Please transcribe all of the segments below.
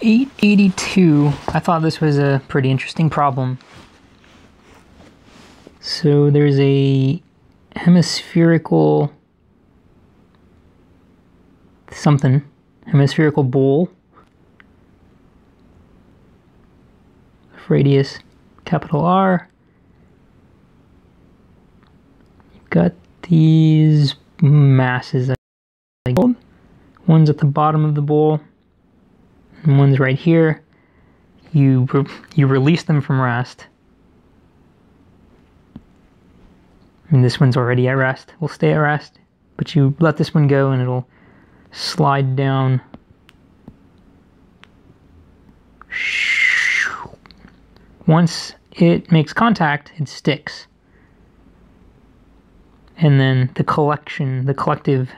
882. I thought this was a pretty interesting problem. So there's a hemispherical hemispherical bowl of radius capital R. You've got these masses. One's at the bottom of the bowl, and one's right here. You release them from rest. I mean, this one's already at rest. Will stay at rest, but you let this one go, and it'll slide down. Once it makes contact, it sticks. And then the collective.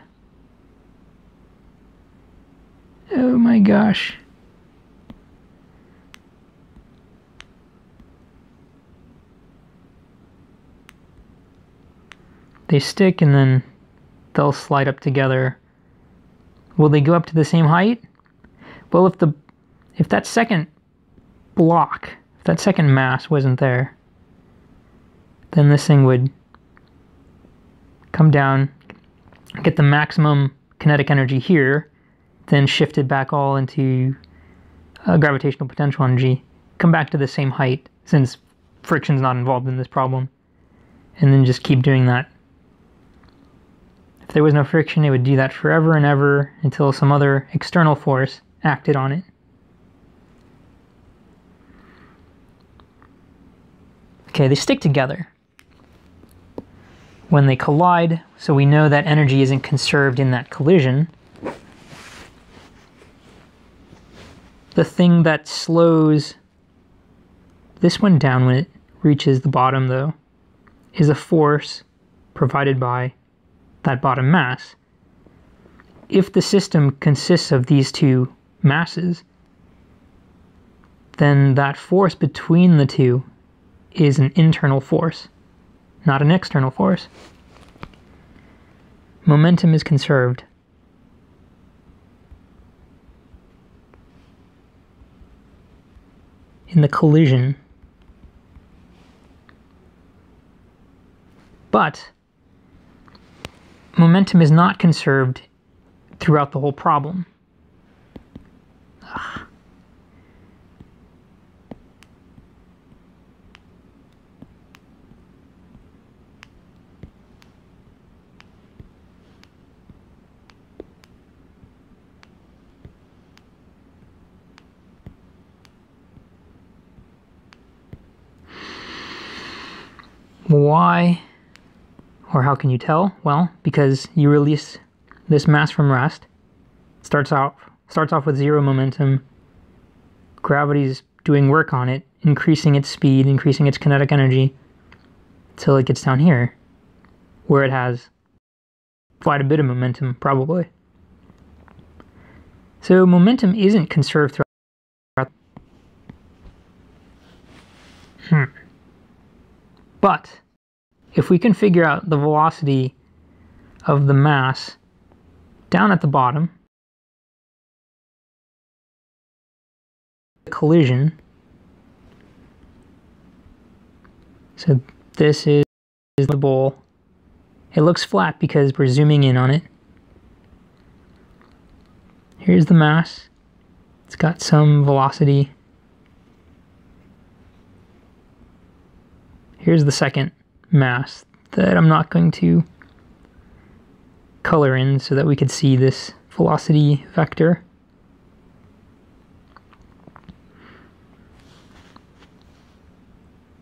Oh my gosh. They stick and then they'll slide up together. Will they go up to the same height? Well, if that second block, if that second mass wasn't there, then this thing would come down, get the maximum kinetic energy here, then shift it back all into gravitational potential energy, come back to the same height, since friction's not involved in this problem, and then just keep doing that. If there was no friction, it would do that forever and ever until some other external force acted on it. Okay, they stick together when they collide, so we know that energy isn't conserved in that collision. The thing that slows this one down when it reaches the bottom, though, is a force provided by that bottom mass. If the system consists of these two masses, then that force between the two is an internal force, not an external force. Momentum is conserved. In the collision. But momentum is not conserved throughout the whole problem. Ugh. Why? Or how can you tell? Well, because you release this mass from rest. It starts off with zero momentum. Gravity's doing work on it, increasing its speed, increasing its kinetic energy, till it gets down here, where it has quite a bit of momentum, probably. So momentum isn't conserved throughout. But if we can figure out the velocity of the mass down at the bottom, the collision, so this is the bowl. It looks flat because we're zooming in on it. Here's the mass. It's got some velocity. Here's the second mass that I'm not going to color in so that we could see this velocity vector.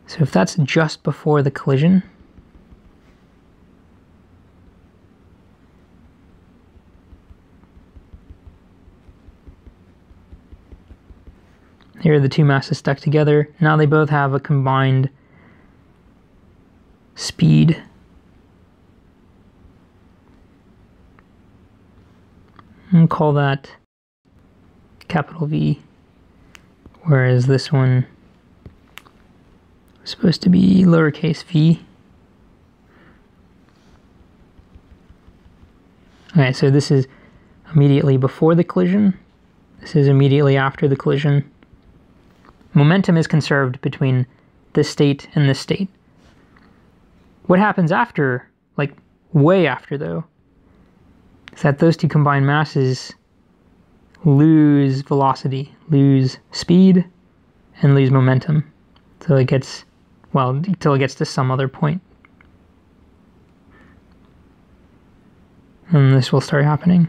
So if that's just before the collision, here are the two masses stuck together. Now they both have a combined speed. And call that capital V, whereas this one was supposed to be lowercase v. Okay, so this is immediately before the collision, This is immediately after the collision. Momentum is conserved between this state and this state. What happens after, like way after though, is that those two combined masses lose velocity, lose speed, and lose momentum. So it gets, well, until it gets to some other point. And this will start happening.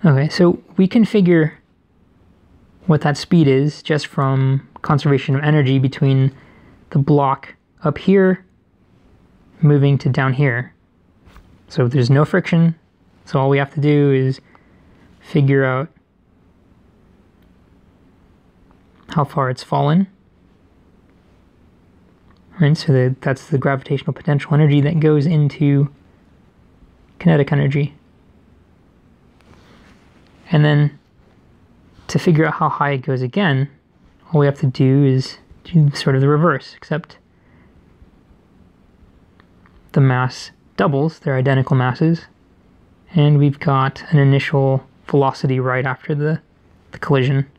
Okay, so we can figure what that speed is just from conservation of energy between the block up here moving to down here. So there's no friction, so all we have to do is figure out how far it's fallen. Right, so that's the gravitational potential energy that goes into kinetic energy. And then to figure out how high it goes again, all we have to do is do sort of the reverse, except the mass doubles, they're identical masses, and we've got an initial velocity right after the collision.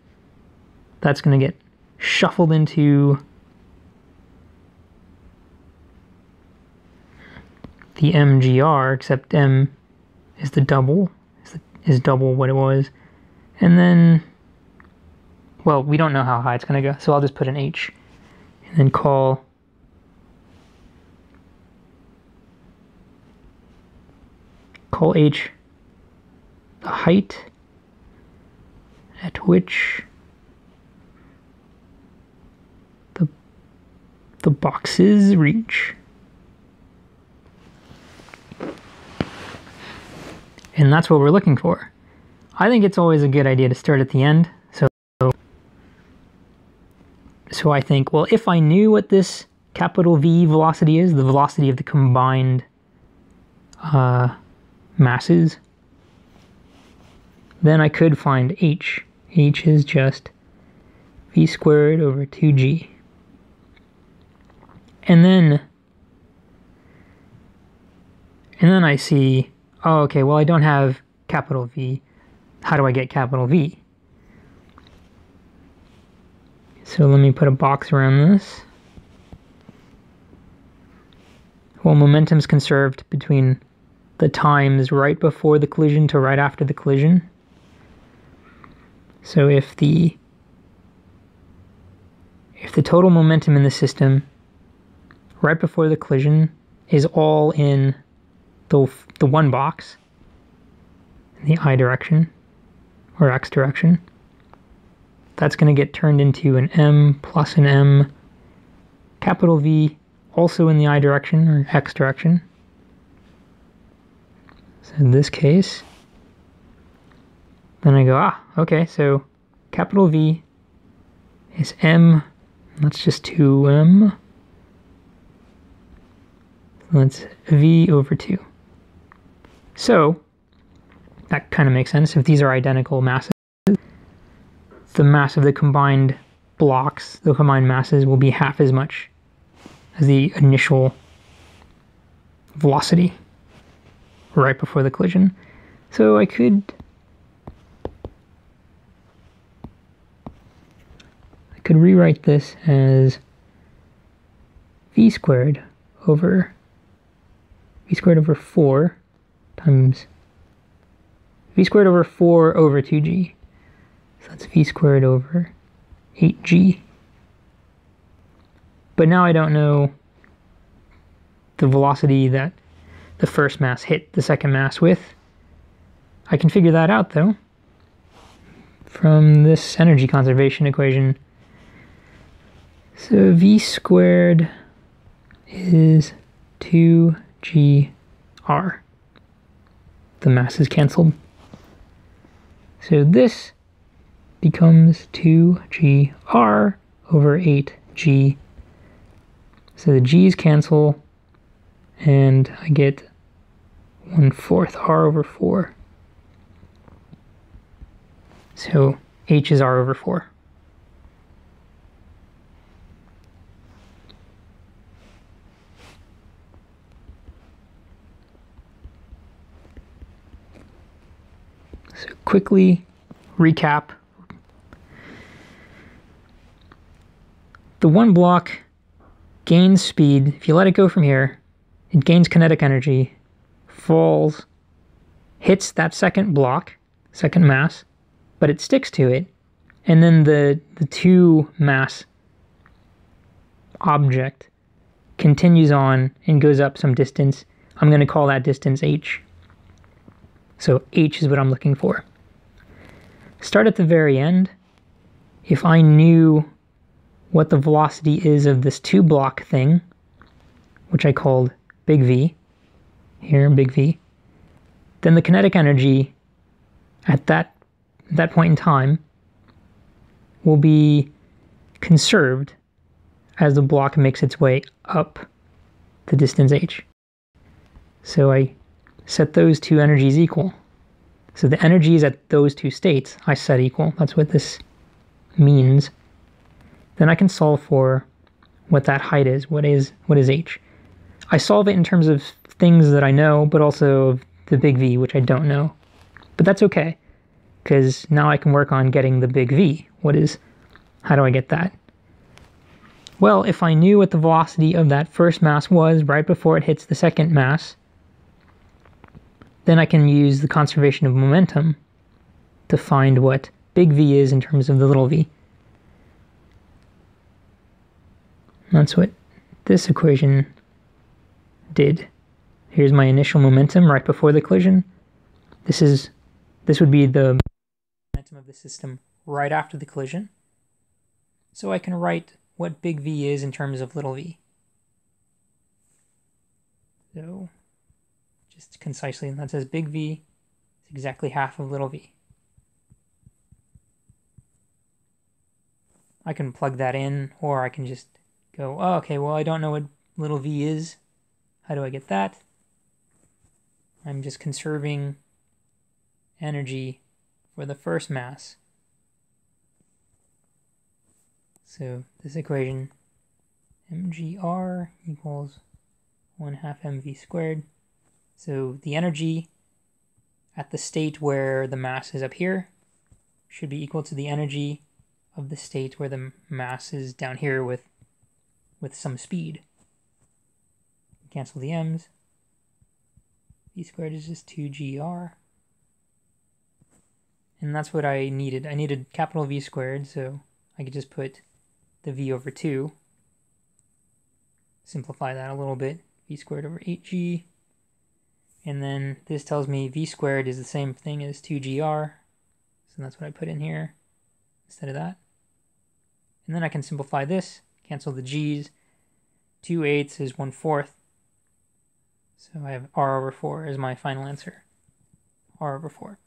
That's going to get shuffled into the mgr, except m is the double, is double what it was. And then, well, we don't know how high it's going to go, so I'll just put an h and then call h the height at which the boxes reach. And that's what we're looking for. I think it's always a good idea to start at the end. So I think, well, if I knew what this capital V velocity is, the velocity of the combined masses, then I could find h. h is just v squared over 2g. And then I see, oh, okay, well, I don't have capital V. How do I get capital V? So let me put a box around this. Well, momentum's conserved between the times right before the collision to right after the collision. So if the total momentum in the system right before the collision is all in the one box, in the I direction, or X direction, that's going to get turned into an M plus an M, capital V, also in the I direction, or X direction. So in this case, then I go, okay, so capital V is M, that's just 2M, that's V over 2. So, that kind of makes sense. If these are identical masses, the mass of the combined blocks, the combined masses, will be half as much as the initial velocity right before the collision. So I could rewrite this as v squared over 4 times v squared over 4 over 2g. So that's v squared over 8g. But now I don't know the velocity that the first mass hit the second mass with. I can figure that out though from this energy conservation equation. So v squared is 2gr. The mass is cancelled. So this becomes 2gr over 8g. So the g's cancel, and I get 1/4 r over 4. So h is r over 4. quickly recap. The one block gains speed. If you let it go from here, it gains kinetic energy, falls, hits that second block, second mass, but it sticks to it. And then the two mass object continues on and goes up some distance. I'm going to call that distance h. So h is what I'm looking for. Start at the very end. If I knew what the velocity is of this two block thing, which I called big V, here big V, then the kinetic energy at that point in time will be conserved as the block makes its way up the distance h. So I set those two energies equal. So the energies at those two states I set equal. That's what this means. Then I can solve for what that height is. What is h? I solve it in terms of things that I know, but also the big V, which I don't know. But that's okay, because now I can work on getting the big V. How do I get that? Well, if I knew what the velocity of that first mass was right before it hits the second mass, then I can use the conservation of momentum to find what big V is in terms of the little v. That's what this equation did. Here's my initial momentum right before the collision. This would be the momentum of the system right after the collision. So I can write what big V is in terms of little v. So just concisely, that says big V is exactly half of little v. I can plug that in, or I can just go, oh, okay, well, I don't know what little v is. How do I get that? I'm just conserving energy for the first mass. So this equation, mgr equals 1/2 mv squared. So the energy at the state where the mass is up here should be equal to the energy of the state where the mass is down here with some speed. Cancel the m's. V squared is just 2gr. And that's what I needed. I needed capital V squared, so I could just put the v over 2. Simplify that a little bit. V squared over 8g. And then this tells me v squared is the same thing as 2gr. So that's what I put in here instead of that. And then I can simplify this, cancel the g's. 2/8 is 1/4. So I have r over 4 as my final answer. R over 4.